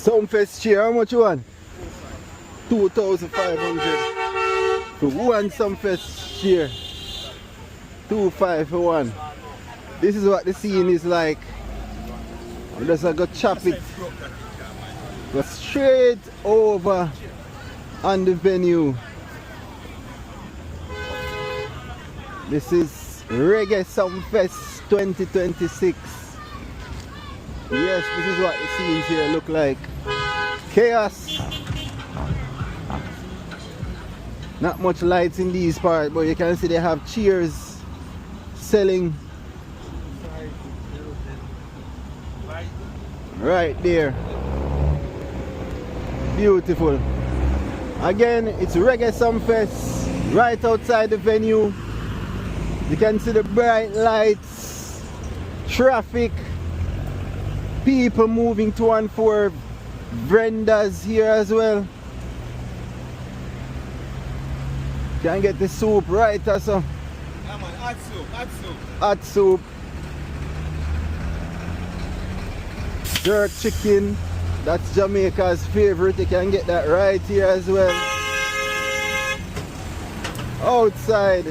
Sumfest chair, how much you want? 2,500 for one Sumfest chair. 2,500 for one. This is what the scene is like. I'm just gonna go chop it. Go straight over on the venue. This is Reggae Sumfest 2026. Yes, this is what the scenes here look like. Chaos. Not much lights in these parts, but you can see they have chairs selling right there. Beautiful. Again, it's Reggae Sumfest right outside the venue. You can see the bright lights, traffic, people moving to and for, vendors here as well. Can get the soup right also. Yeah man, hot soup, hot soup. Hot soup. Jerk chicken. That's Jamaica's favorite. You can get that right here as well. Outside.